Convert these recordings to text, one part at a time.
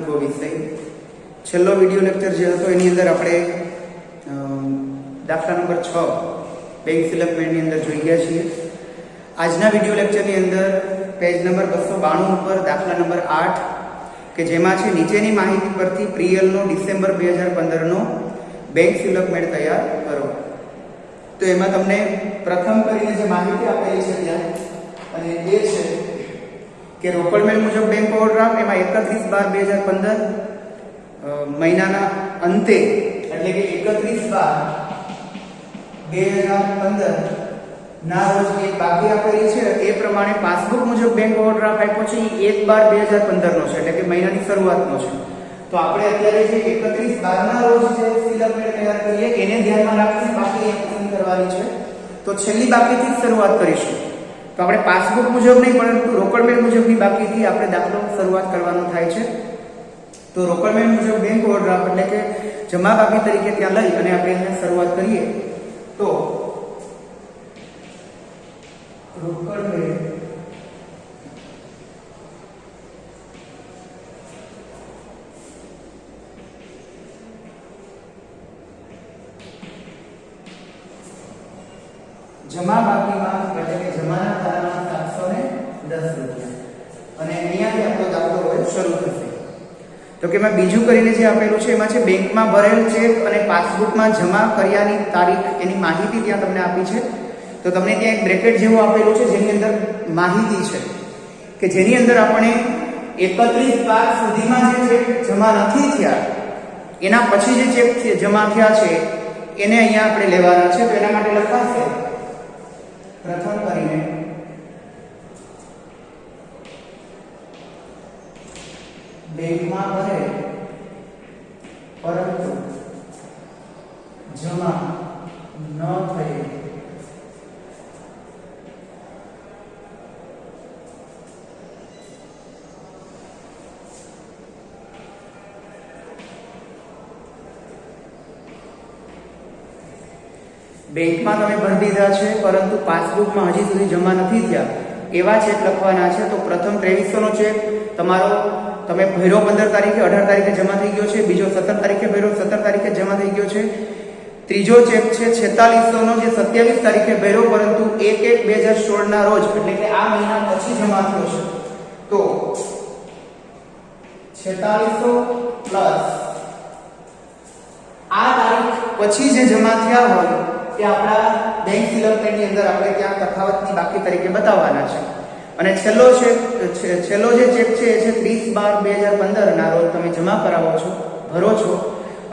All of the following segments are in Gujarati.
પ્રભુત્વ વિષય છેલ્લો વિડીયો લેક્ચર જે હતો એની અંદર આપણે દાખલા નંબર 6 બેંક સિલેક્ટમેન્ટની અંદર જોઈ ગયા છીએ. આજના વિડીયો લેક્ચરની અંદર પેજ નંબર 292 ઉપર દાખલા નંબર 8 કે જેમાં છે નીચેની માહિતી પરથી પ્રિયલનો ડિસેમ્બર 2015 નો બેંક સિલેક્ટમેન્ટ તૈયાર કરો. તો એમાં તમને પ્રથમ કરીને જે માહિતી આપેલી છે ત્યાં અને એ છે કે રોકડ મેળ મુજબ બેંક ઓવરડ્રાફ્ટ એમાં 31/12/2015 મહિનાના અંતે એટલે કે 31/12/2015 ના રોજ એક બાકી આપેલી છે. એ પ્રમાણે પાસબુક મુજબ બેંક ઓવરડ્રાફ્ટ આપ્યો છે એ 1/12/2015 નો છે એટલે કે મહિનાની શરૂઆતનો છે. તો આપણે અત્યારે જે 31/12 ના રોજ જે સિલેક્ટમેન્ટ તૈયાર કરીએ એને ધ્યાનમાં રાખીને બાકી એક પસંદ કરવાની છે. તો છેલ્લી બાકીથી જ શરૂઆત કરીશું. તો આપણે પાસબુક મુજબ નહીં પરંતુ રોકડ મેળ મુજબની બાકીથી આપણે દાખલો શરૂઆત કરવાનો થાય છે. તો રોકડ મેળ મુજબ બેંક ઓવરડ્રાફ્ટ એટલે કે જમા બાકી તરીકે ત્યાં લઈ અને આપણે અહીંયા શરૂઆત કરીએ. તો રોકડ મેળ જમા બાકીમાં એટલે કે જમાના ધારામાં 710 રૂપિયા અને અહીંયાથી આપણો દાખલો હવે શરૂ થશે. તો કે એમાં બીજું કરીને જે આપેલું છે એમાં છે બેંકમાં ભરેલ ચેક અને પાસબુકમાં જમા કર્યાની તારીખ એની માહિતી ત્યાં તમને આપી છે. તો તમને ત્યાં એક બ્રેકેટ જેવું આપેલું છે જેની અંદર માહિતી છે કે જેની અંદર આપણે 31/12 સુધીમાં જે ચેક જમા નથી થયા એના પછી જે ચેક જમા થયા છે એને અહીંયા આપણે લેવાના છે. તો એના માટે લખાશે પ્રથમ કરીને બેંકમાં ભરે પરંતુ જમા ન થઈ બેંકમાં તમે ભરી દીધા છે પરંતુ પાસબુકમાં હજી સુધી જમા નથી થયા એવા ચેક લખવાના છે. તો પ્રથમ 2300 નો ચેક તમારો તમે ભર્યો 15 તારીખે 18 તારીખે જમા થઈ ગયો છે. બીજો 17 તારીખે ભર્યો 17 તારીખે જમા થઈ ગયો છે. ત્રીજો ચેક છે 4600 નો જે 27 તારીખે ભર્યો પરંતુ 1/1/2016 ના રોજ એટલે કે આ મહિના પછી જમા થયો છે. તો 4600 પ્લસ આ તારીખ પછી જે જમા થયા હોય તે આપણા બેંક સિલેક્ટમેન્ટની અંદર આપણે ત્યાં તફાવતની બાકી તરીકે બતાવવાના છે. અને છેલ્લો જે ચેક છે એ છે 30/12/2015 ના રોજ તમે જમા કરાવો છો ભરો છો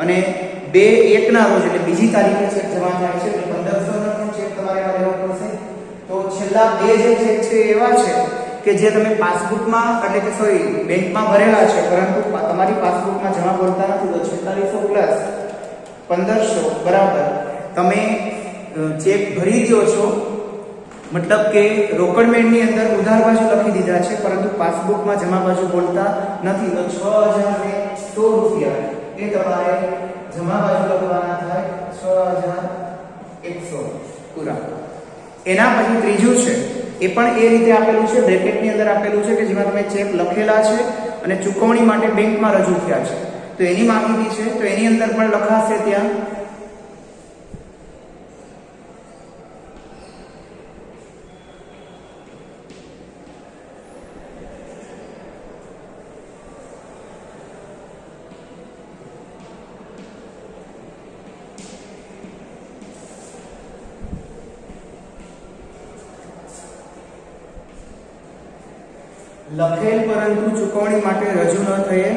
અને 2/1 ના રોજ એટલે બીજી તારીખે ચેક જમા થાય છે એટલે 1500 નો પણ ચેક તમારે લેવો પડશે. તો છેલ્લા બે જે ચેક છે એવા છે કે જે તમે પાસબુકમાં એટલે કે સોરી બેંકમાં ભરેલા છે પરંતુ તમારી પાસબુકમાં જમા પડતા નથી. તો 4600 પ્લસ 1500 બરાબર તમે ચેક ભરી દો છો મતલબ કે રોકડ મેળની અંદર ઉધાર બાજુ લખી દીધા છે પરંતુ પાસબુકમાં જમા બાજુ બોલતા નથી. તો 6000 રૂપિયા એ તમારે જમા બાજુ લખવાના થાય 6100 પૂરા. એના પછી ત્રીજું છે એ પણ એ રીતે આપેલું છે બ્રેકેટની અંદર આપેલું છે કે જેમાં તમે ચેક લખેલા છે અને ચૂકવણી માટે બેંકમાં રજૂ થયા છે. તો એની માહિતી છે. તો એની અંદર પણ લખાશે ત્યાં લખેલ પરંતુ ચૂકવણી માટે રજૂ ન થયેલ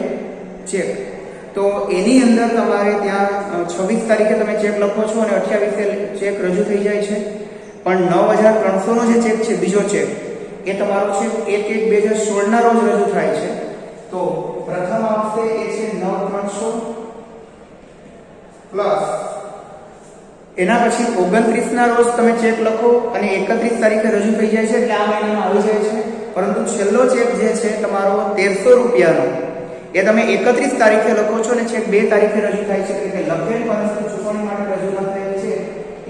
ચેક. તો એની અંદર તમારે ત્યાં 26 તારીખે તમે ચેક લખો છો અને 28 ચેક રજૂ થઈ જાય છે. પણ 9300 નો જે ચેક છે બીજો ચેક એ તમારો છે 1/1/2016 ના રોજ રજૂ થાય છે. તો પ્રથમ આવશે એ છે 9300 પ્લસ એના પછી 29 ના રોજ તમે ચેક લખો અને 31 તારીખે રજૂ થઈ જાય છે એટલે આ મહિનામાં આવી જાય છે. પરંતુ છેલ્લો ચેક જે છે તમારો 1300 રૂપિયાનો એ તમે 31 તારીખે લખો છો અને ચેક 2 તારીખે રજૂ થાય છે એટલે લખેલ પરંતુ ચૂકવણી માટે રજૂ ન થયેલ છે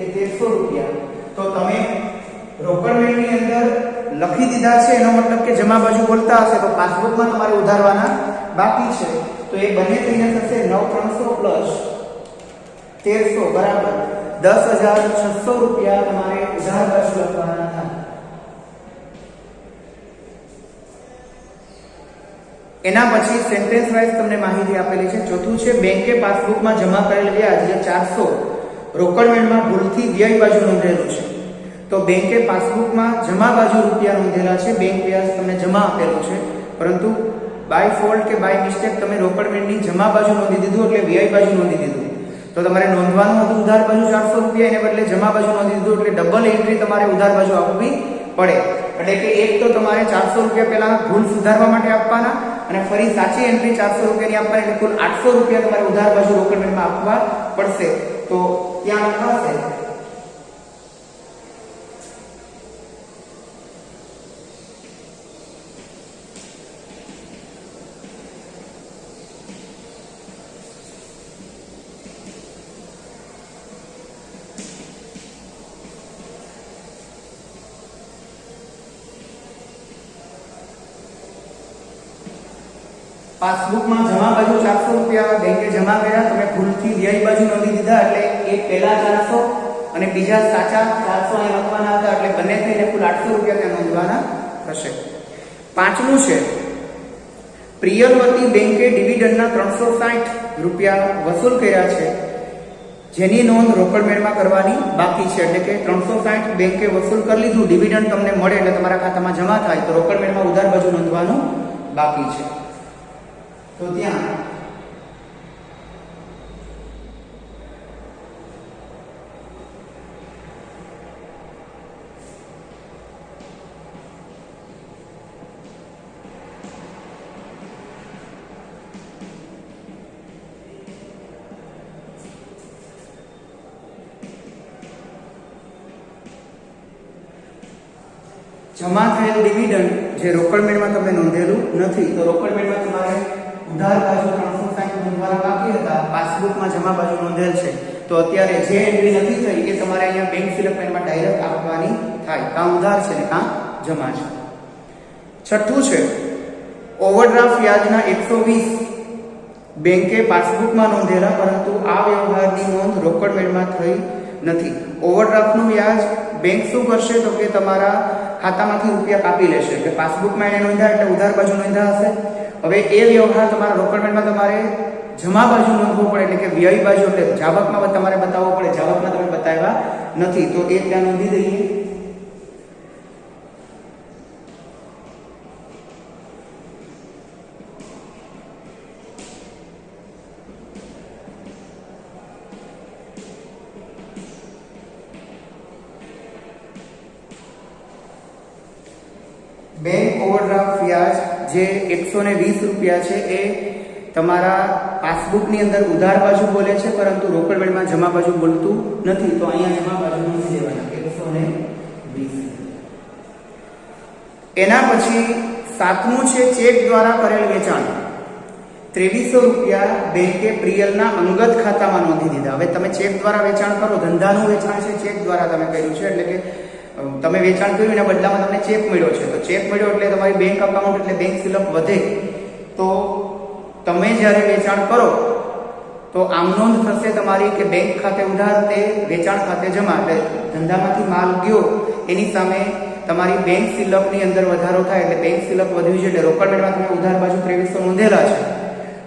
એ 1300 રૂપિયા. તો તમે રોકડ મેળની અંદર લખી દીધા છે એનો મતલબ કે જમા બાજુ બોલતા હશે તો પાસબુકમાં તમારે ઉધારવાના બાકી છે તો એ બંને થઈને થશે 9300 પ્લસ 1300 બરાબર 10,600 રૂપિયા તમારે ઉધાર બાજુ લખવાના થાય. એના પછી સેન્ટેન્સ વાઇઝ તમને માહિતી આપેલી છે. ચોથું છે બેંકે પાસબુકમાં જમા કરેલ વ્યાજ જે 400 રોકડ મેળમાં ભૂલથી વ્યય બાજુ નોંધેલું છે. તો બેંકે પાસબુકમાં જમા બાજુ રૂપિયા નોંધેલા છે, બેંક વ્યાજ તમને જમા આપેલું છે, પરંતુ બાય ફોલ્ટ કે બાય મિસ્ટેક તમે રોકડ મેળની જમા બાજુ નોંધી દીધું એટલે વ્યય બાજુ નોંધી દીધું. તો તમારે નોંધવાનું હતું ઉધાર બાજુ 400 રૂપિયા, એને બદલે જમા બાજુ નોંધી દીધું એટલે ડબલ એન્ટ્રી તમારે ઉધાર બાજુ આપવી પડે. એટલે કે એક તો તમારે 400 રૂપિયા પહેલા ભૂલ સુધારવા માટે આપવાના અને ફરી સાચી એન્ટ્રી 400 રૂપિયાની આપવાની, એટલે કુલ 800 રૂપિયા તમારે ઉધાર બાજુ રોકડ મેળમાં આપવા પડશે. તો ત્યાં લખાશે પાસબુકમાં જમા બાજુ 400 રૂપિયા બેંકે જમા કર્યા, તમે ભૂલથી વ્યય બાજુ નોંધી દીધા એટલે એક પહેલા 400 અને બીજા સાચા 400 અહીં લખવાના હતા એટલે બંને થઈને કુલ 800 રૂપિયા ત્યાં નોંધવાના થશે. પાંચમું છે પ્રિયલવતી બેંકે ડિવિડન્ડના 360 રૂપિયા વસૂલ કર્યા છે જેની નોંધ રોકડ મેળમાં કરવાની બાકી છે. એટલે કે 360 બેંકે વસૂલ કરી લીધું, ડિવિડન્ડ તમને મળે એટલે તમારા ખાતામાં જમા થાય તો રોકડ મેળમાં ઉધાર બાજુ નોંધવાનું બાકી છે. તો ત્યાં જમા થયેલ ડિવિડન્ડ જે રોકડ મેળમાં તમે નોંધેલું નથી તો રોકડ મેળમાં તમારે ઉધાર બાજુ 360 નોંધવાના બાકી હતા, પાસબુકમાં જમા બાજુ નોંધેલ છે તો અત્યારે જે એન્ટ્રી નથી થઈ એ તમારે અહીંયા બેંક સ્ટેટમેન્ટમાં ડાયરેક્ટ આપવાની થાય, કાં ઉધાર છે ને કાં જમા છે. છઠ્ઠું છે ઓવરડ્રાફ્ટ વ્યાજના 120 બેંકે પાસબુકમાં નોંધેલા પરંતુ આ વ્યવહારની નોંધ રોકડ મેળમાં થઈ નથી. ઓવરડ્રાફ્ટનું વ્યાજ બેંક શું કરશે તો કે તમારા ખાતામાંથી રૂપિયા કાપી લેશે, એટલે પાસબુકમાં એને નોંધ્યા એટલે ઉધાર બાજુ નોંધ્યા હશે. હવે એ વ્યવહાર તમારા રોકડ મેળમાં તમારે જમા બાજુ નોંધવો પડે, એટલે કે વ્યય બાજુ એટલે જાવકમાં તમારે બતાવવો પડે, જાવકમાં તમે બતાવ્યા નથી તો એ ત્યાં નોંધી દઈએ. બેંક ઓવરડ્રાફ્ટ વ્યાજ જે 120 રૂપિયા છે એ તમારા પાસબુકની અંદર ઉધાર બાજુ બોલે છે પરંતુ રોકડ મેળમાં જમા બાજુ બોલતું નથી તો અહીંયા જમા બાજુ નોંધી દેવાના 120. એના પછી સાતમું છે ચેક દ્વારા કરેલ વેચાણ 2300 રૂપિયા બેંકે પ્રિયલના અંગત ખાતામાં નોંધી દીધા. હવે તમે ચેક દ્વારા વેચાણ કરો, ધંધાનું વેચાણ છે, ચેક દ્વારા તમે કર્યું છે એટલે કે તમે વેચાણ કર્યું એના બદલામાં તમને ચેક મળ્યો છે તો ચેક મળ્યો એટલે તમારી બેંક અકાઉન્ટ એટલે બેંક સ્લિપ વધે. તો તમે જ્યારે વેચાણ કરો તો આમ નોંધ થશે તમારી કે બેંક ખાતે ઉધાર તે વેચાણ ખાતે જમા, એટલે ધંધામાંથી માલ ગયો એની સામે તમારી બેંક સ્લિપની અંદર વધારો થાય એટલે બેંક સ્લિપ વધ્યું છે એટલે રોકડ મેળમાં તમે ઉધાર બાજુ 2300 નોંધેલા છે,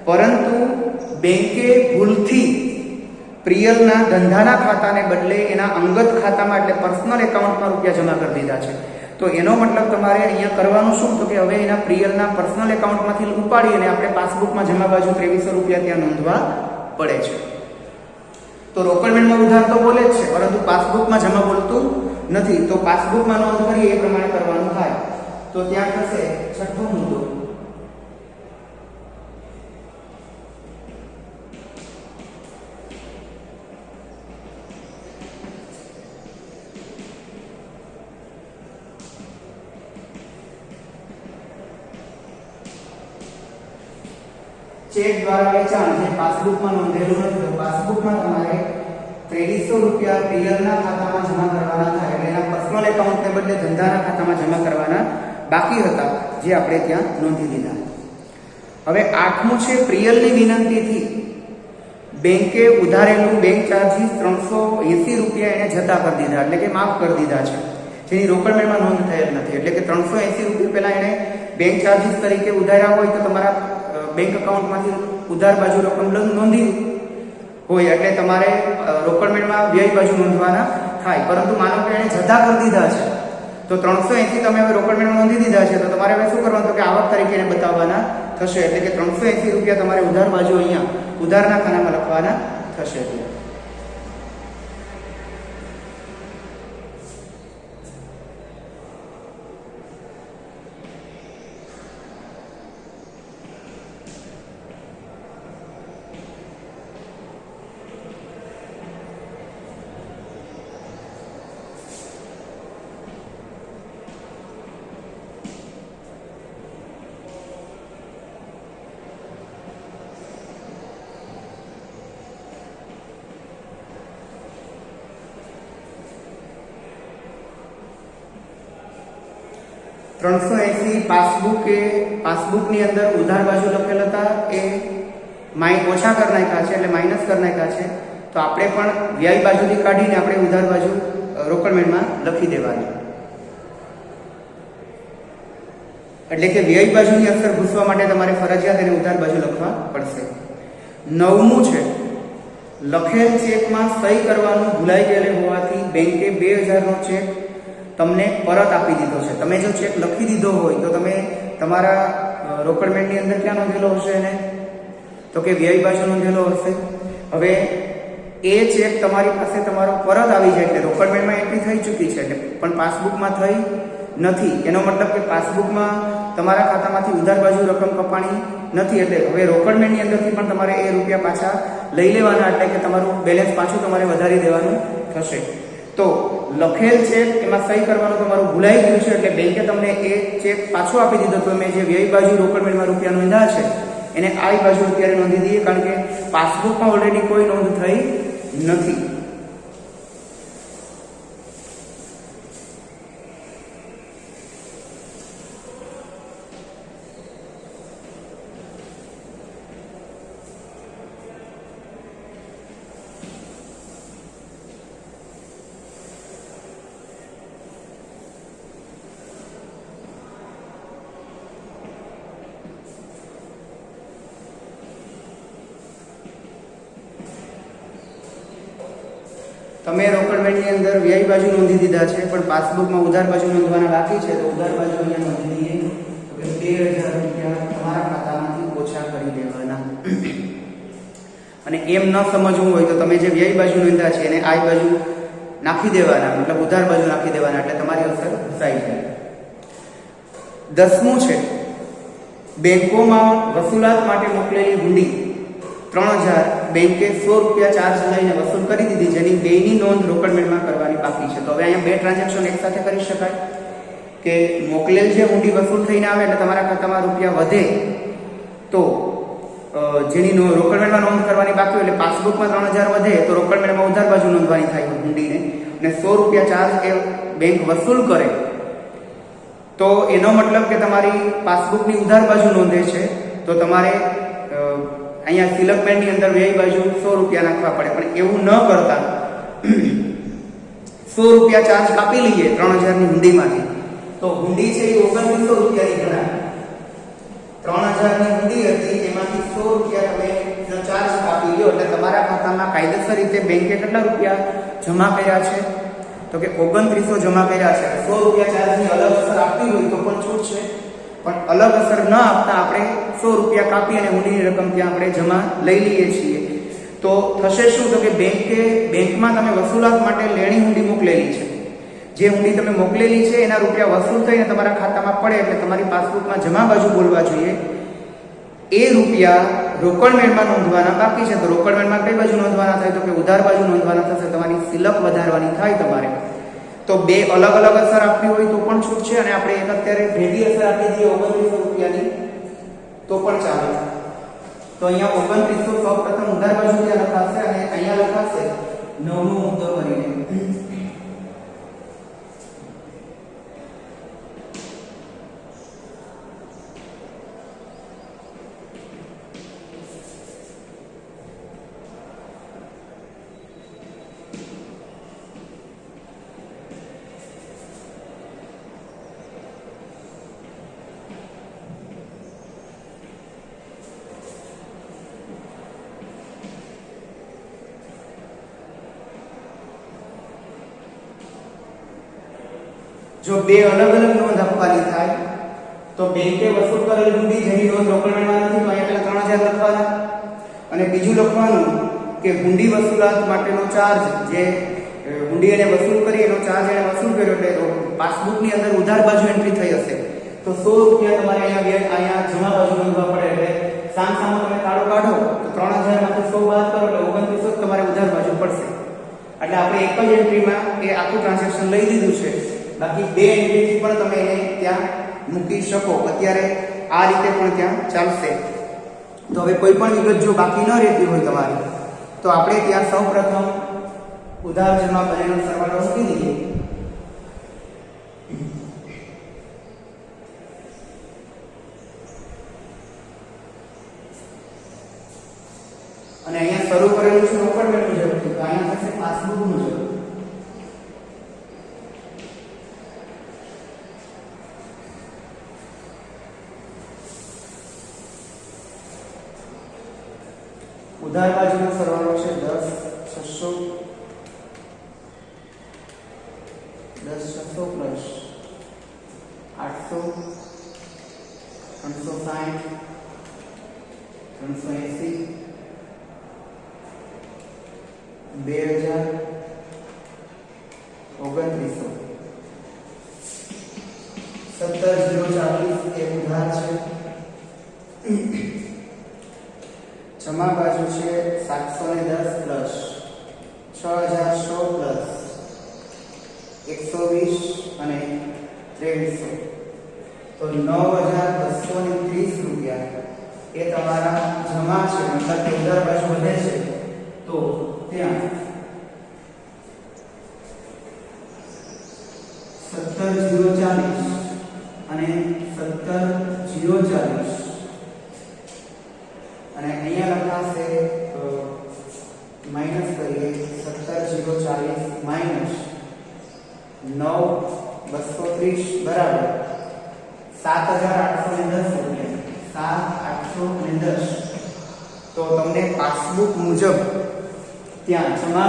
પરંતુ બેંકે ભૂલથી પ્રિયલના ધંધાના ખાતાને બદલે એના અંગત ખાતામાં એટલે પર્સનલ એકાઉન્ટમાં રૂપિયા જમા કરી દીધા છે. તો એનો મતલબ તમારે અહીંયા કરવાનું શું તો કે હવે એના પ્રિયલના પર્સનલ એકાઉન્ટમાંથી ઉપાડી અને આપણે પાસબુકમાં જમા બાજુ 2300 રૂપિયા ત્યાં નોંધવા પડે છે. તો રોકડ મેળમાં ઉધાર તો બોલે જ છે પરંતુ પાસબુકમાં જમા બોલતું નથી તો પાસબુકમાં નોંધ કરીએ એ પ્રમાણે કરવાનું થાય. તો ત્યાં થશે છઠ્ઠો મુદ્દો ચેક દ્વારા વેચાણ જે પાસબુકમાં નોંધેલું નથી તો પાસબુકમાં તમારે 2300 રૂપિયા પ્રિયલના ખાતામાં જમા કરવાના થાય એટલે એના પર્સનલ એકાઉન્ટને બદલે ધંધાના ખાતામાં જમા કરવાના બાકી હતા, જે આપણે ત્યાં નોંધી દીધા. હવે 8મું છે પ્રિયલની વિનંતીથી બેંકે ઉધારેલું બેંક ચાર્જીસ 380 રૂપિયા એને જતા કરી દીધા, એટલે કે માફ કરી દીધા છે, જેની રોકડમેળમાં નોંધ થયેલ નથી. એટલે કે 380 રૂપિયા પહેલા એને બેંક ચાર્જીસ તરીકે ઉધાર્યા હોય તો તમારા બેંક એકાઉન્ટમાંથી ઉધાર બાજુ રકમ નોંધી હોય એટલે તમારે રોકડમેળમાં વ્યય બાજુ નોંધવાના થાય. પરંતુ માનો કે એને જતા કરી દીધા છે તો 380 તમે હવે રોકડમેળમાં નોંધી દીધા છે તો તમારે હવે શું કરવાનું, તો કે આવક તરીકે એને બતાવવાના થશે. એટલે કે 380 રૂપિયા તમારે ઉધાર બાજુ અહીંયા ઉધારના ખાનામાં લખવાના થશે. 380 પાસબુકની અંદર ઉધાર બાજુ લખેલ હતા એ ઓછા કરી નાખ્યા છે, એટલે માઇનસ કરી નાખ્યા છે. તો આપણે પણ વ્યય બાજુથી કાઢીને આપણે ઉધાર બાજુ રોકડમેળમાં લખી દેવાની. એટલે કે વ્યય બાજુની અસર ભૂસવા માટે તમારે ફરજિયાત એને ઉધાર બાજુ લખવા પડશે. 9મું છે લખેલ ચેકમાં સહી કરવાનું ભૂલાઈ ગયેલ હોવાથી બેંકે 2000 નો ચેક તમને પરત આપી દીધો છે. તમે જો ચેક લખી દીધો હોય તો તમે તમારા રોકડમેળની અંદર ક્યાં નોંધેલો હશે એને, તો કે વ્યય બાજુ નોંધેલો હશે. હવે એ ચેક તમારી પાસે તમારો પરત આવી જાય એટલે રોકડમેળમાં એન્ટ્રી થઈ ચૂકી છે એટલે પણ પાસબુકમાં થઈ નથી. એનો મતલબ કે પાસબુકમાં તમારા ખાતામાંથી ઉધાર બાજુ રકમ કપાણી નથી, એટલે હવે રોકડમેળની અંદરથી પણ તમારે એ રૂપિયા પાછા લઈ લેવાના, એટલે કે તમારું બેલેન્સ પાછું તમારે વધારી દેવાનું થશે. તો લખેલ ચેક એમાં સહી કરવાનું તમારું ભૂલાઈ ગયું છે એટલે બેંકે તમને એ ચેક પાછો આપી દીધો. તો મેં જે વ્યય બાજુ રોકડમેળમાં રૂપિયા નોંધ્યા છે એને આ બાજુ અત્યારે નોંધી દઈએ, કારણ કે પાસબુકમાં ઓલરેડી કોઈ નોંધ થઈ નથી. તમે રોકડમેળની અંદર વ્યય બાજુ નોંધી દીધા છે પણ પાસબુકમાં ઉધાર બાજુ નોંધવાના બાકી છે, તો ઉધાર બાજુ અહીંયા નોંધી દઈએ. તો કે 2000 રૂપિયા તમારા ખાતામાંથી ઓછા કરી દેવાના. અને એમ ન સમજવું હોય તો તમે જે વ્યય બાજુ નોંધ્યા છે એને આ બાજુ નાખી દેવાના, મતલબ ઉધાર બાજુ નાખી દેવાના, એટલે તમારી અસર ભૂસાઈ જાય. 10મું છે બેંકોમાં વસૂલાત માટે મોકલેલી હુંડી 3000 બેંકે 100 રૂપિયા ચાર્જ લઈને વસૂલ કરી દીધી, જેની બેયની નોંધ રોકડમેળમાં કરવાની બાકી છે. તો હવે અહીંયા બે ટ્રાન્ઝેક્શન એક સાથે કરી શકાય કે મોકલેલ જે હુંડી વસૂલ થઈને આવે એટલે તમારા ખાતામાં રૂપિયા વધે તો જેની રોકડમેળમાં નોંધ કરવાની બાકી હોય એટલે પાસબુકમાં 3000 વધે તો રોકડમેળમાં ઉધાર બાજુ નોંધવાની થાય હુંડીને, અને 100 રૂપિયા ચાર્જ એ બેંક વસૂલ કરે તો એનો મતલબ કે તમારી પાસબુકની ઉધાર બાજુ નોંધે છે તો તમારે અહીંયા સિલકમેન્ટની અંદર વ્યય બાજુ 100 રૂપિયા નાખવા પડે. પણ એવું ન કરતા 100 રૂપિયા ચાર્જ કાપી લઈએ 3000 ની હુંડીમાંથી, તો હુંડી છે એ 2900 રૂપિયાની ગણાય. 3000 ની હુંડી હતી એમાંથી 100 રૂપિયા તમે ચાર્જ કાપી લ્યો એટલે તમારા ખાતામાં કાયદેસર રીતે બેંકે કેટલા રૂપિયા જમા કર્યા છે, તો કે 2900 જમા કર્યા છે. 100 રૂપિયા ચાર્જની અલગ અસર આપવી હોય તો પણ છૂટ છે, પણ અલગ અસર ન આપતા આપણે 100 રૂપિયા કાપી અને હુંડીની રકમ ત્યાં આપણે જમા લઈ લઈએ છીએ. તો થશે શું, તો કે બેંકમાં તમે વસૂલાત માટે લેણી હુંડી મોકલેલી છે, જે હુંડી તમે મોકલેલી છે એના રૂપિયા વસૂલ થઈને તમારા ખાતામાં પડે એટલે તમારી પાસબુકમાં જમા બાજુ બોલવા જોઈએ. એ રૂપિયા રોકડમેળમાં નોંધવાના બાકી છે, તો રોકડમેળમાં કઈ બાજુ નોંધવાના થાય, તો કે ઉધાર બાજુ નોંધવાના થશે. તમારી સિલક વધારવાની થાય તમારે. તો બે અલગ અલગ અસર આપવી હોય તો પણ છૂટ છે, અને આપણે એક અત્યારે ભેગી અસર આપી દઈએ 2900 રૂપિયાની તો પણ ચાલે. તો અહીંયા 2900 સૌ પ્રથમ ઉધાર બાજુ ત્યાં લખાશે અને અહીંયા લખાશે 9મો મુદ્દો કરીને જો બે અલગ અલગ નોંધ આપવાની થાય તો બેંકે વસૂલ કરેલ હુંડી જેની નોંધ રોકડમાં નથી તો અહીંયા પેલા 3000 લખવાના અને બીજું લખવાનું કે હુંડી વસૂલાત માટેનો ચાર્જ જે હુંડી એને વસૂલ કરી એનો ચાર્જ એને વસૂલ કર્યો એટલે પાસબુકની અંદર ઉધાર બાજુ એન્ટ્રી થઈ હશે તો 100 રૂપિયા તમારે અહીંયા જમા બાજુ નોંધવા પડે એટલે સામસામો તમે કાળો કાઢો તો 3000 માંથી 100 બાદ કરો એટલે 2900 તમારે ઉધાર બાજુ પડશે એટલે આપણે એક જ એન્ટ્રીમાં એ આખું ટ્રાન્ઝેક્શન લઈ લીધું છે બાકી બે એન્ટ્રીથી પણ તમે એને ત્યાં મૂકી શકો અત્યારે આ રીતે પણ ત્યાં ચાલશે તો હવે કોઈ પણ વિગત જો બાકી ન રહેતી હોય તમારી તો આપણે ત્યાં સૌપ્રથમ ઉધાર જમા બંનેનો સરવાળો મૂકી દઈએ અને અહીંયા શરૂ કરેલું છે રોકડ મેળ મુજબ તો અહીંયા થશે પાસબુક મુજબ ઉધાર બાજુનો સરવાળો છે 10,600 પ્લસ 800 360 380 2000 2900 17,040 એ ઉધાર છે જમા બાજુ છે 710 પ્લસ 6,100 પ્લસ 120 અને 2300 તો 9,230 રૂપિયા એ તમારા જમા છે મતલબ કે ઉધાર બાજુ વધે છે તો ત્યાં 17,040 અને 17,040 અને અહીંયા લખાશે માઈનસ કરીએ 17,040 માઈનસ 9,230 બરાબર 7,810 રૂપિયા 7,810 તો તમને પાસબુક મુજબ ત્યાં જમા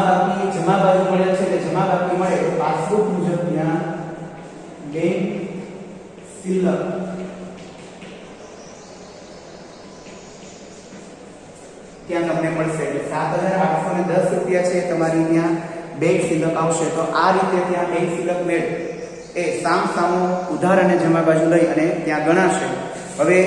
બાજુ મળે છે એટલે જમા બાકી મળે તો પાસબુક મુજબ ત્યાં બેંક શિલ્લક ત્યાં તમને મળશે એટલે 7,810 રૂપિયા છે તમારી ત્યાં બેંક શિલ્લક આવશે તો આ રીતે ત્યાં બેંક શિલ્લક મેળ એ સામસામો ઉધાર અને જમા બાજુ લઈ અને ત્યાં ગણાશે હવે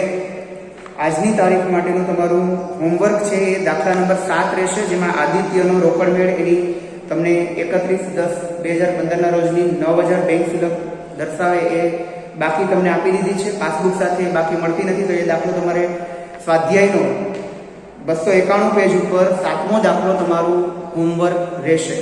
આજની તારીખ માટેનું તમારું હોમવર્ક છે એ દાખલા નંબર 7 રહેશે જેમાં આદિત્યનો રોકડ મેળ એની તમને 31/10/2015 ના રોજની 9,000 બેંક શિલ્લક દર્શાવે એ બાકી તમને આપી દીધી છે પાસબુક સાથે બાકી મળતી નથી તો એ દાખલો તમારે સ્વાધ્યાયનો 291 પેજ ઉપર 7મો દાખલો તમારું હોમવર્ક રહેશે.